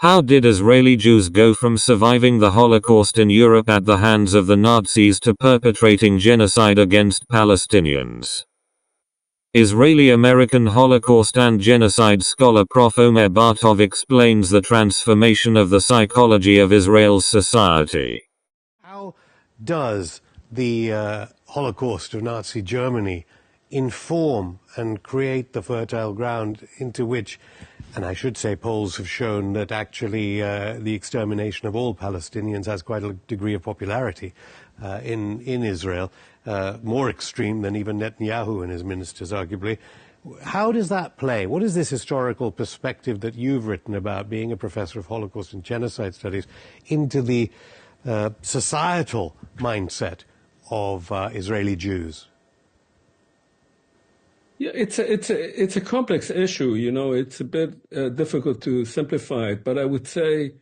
How did Israeli Jews go from surviving the Holocaust in Europe at the hands of the Nazis to perpetrating genocide against Palestinians? Israeli-American Holocaust and genocide scholar Prof. Omer Bartov explains the transformation of the psychology of Israel's society. How does the Holocaust of Nazi Germany inform and create the fertile ground into which, and I should say polls have shown that actually the extermination of all Palestinians has quite a degree of popularity in Israel, more extreme than even Netanyahu and his ministers, arguably. How does that play? What is this historical perspective that you've written about, being a professor of Holocaust and genocide studies, into the societal mindset of Israeli Jews? Yeah, it's a complex issue. It's a bit difficult to simplify it, but I would say,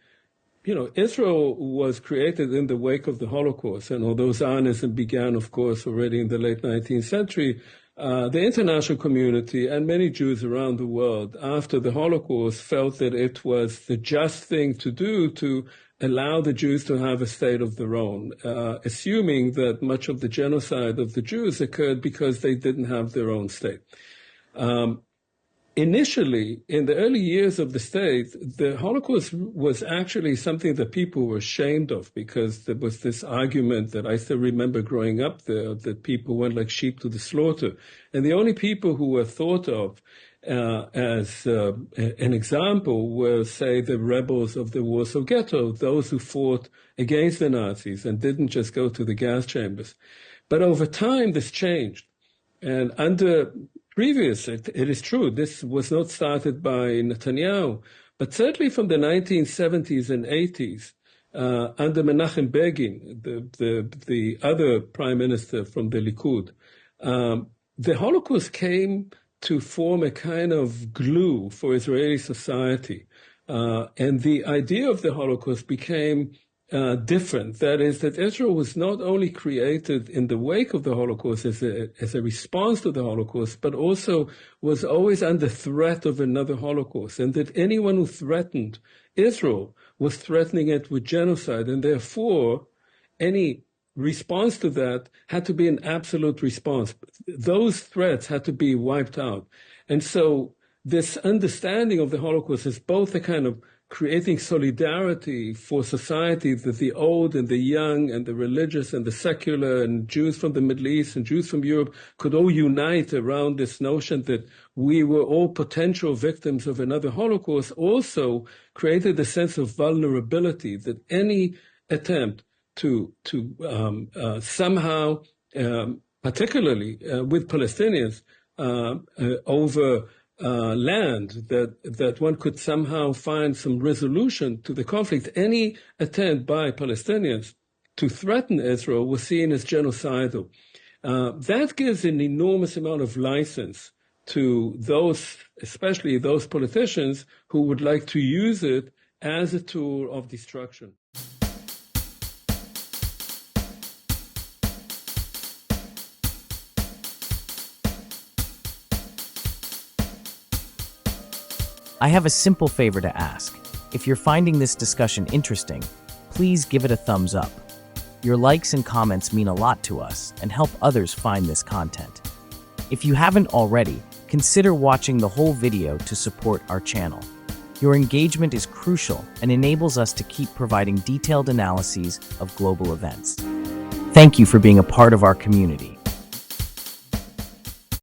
Israel was created in the wake of the Holocaust, and although Zionism began, of course, already in the late 19th century, the international community and many Jews around the world after the Holocaust felt that it was the just thing to do to allow the Jews to have a state of their own, assuming that much of the genocide of the Jews occurred because they didn't have their own state. Initially, in the early years of the state, the Holocaust was actually something that people were ashamed of, because there was this argument that I still remember growing up there, that people went like sheep to the slaughter. And the only people who were thought of as an example were, say, the rebels of the Warsaw Ghetto, those who fought against the Nazis and didn't just go to the gas chambers. But over time, this changed. And under it is true, this was not started by Netanyahu, but certainly from the 1970s and 80s, under Menachem Begin, the other prime minister from the Likud, the Holocaust came to form a kind of glue for Israeli society. And the idea of the Holocaust became different. That is, that Israel was not only created in the wake of the Holocaust as a response to the Holocaust, but also was always under threat of another Holocaust, and that anyone who threatened Israel was threatening it with genocide, and therefore any response to that had to be an absolute response. Those threats had to be wiped out. And so this understanding of the Holocaust is both a kind of creating solidarity for society, that the old and the young and the religious and the secular and Jews from the Middle East and Jews from Europe could all unite around this notion that we were all potential victims of another Holocaust, also created a sense of vulnerability, that any attempt to somehow, particularly with Palestinians, over land, that one could somehow find some resolution to the conflict. Any attempt by Palestinians to threaten Israel was seen as genocidal. That gives an enormous amount of license to those, especially those politicians who would like to use it as a tool of destruction. I have a simple favor to ask. If you're finding this discussion interesting, please give it a thumbs up. Your likes and comments mean a lot to us and help others find this content. If you haven't already, consider watching the whole video to support our channel. Your engagement is crucial and enables us to keep providing detailed analyses of global events. Thank you for being a part of our community.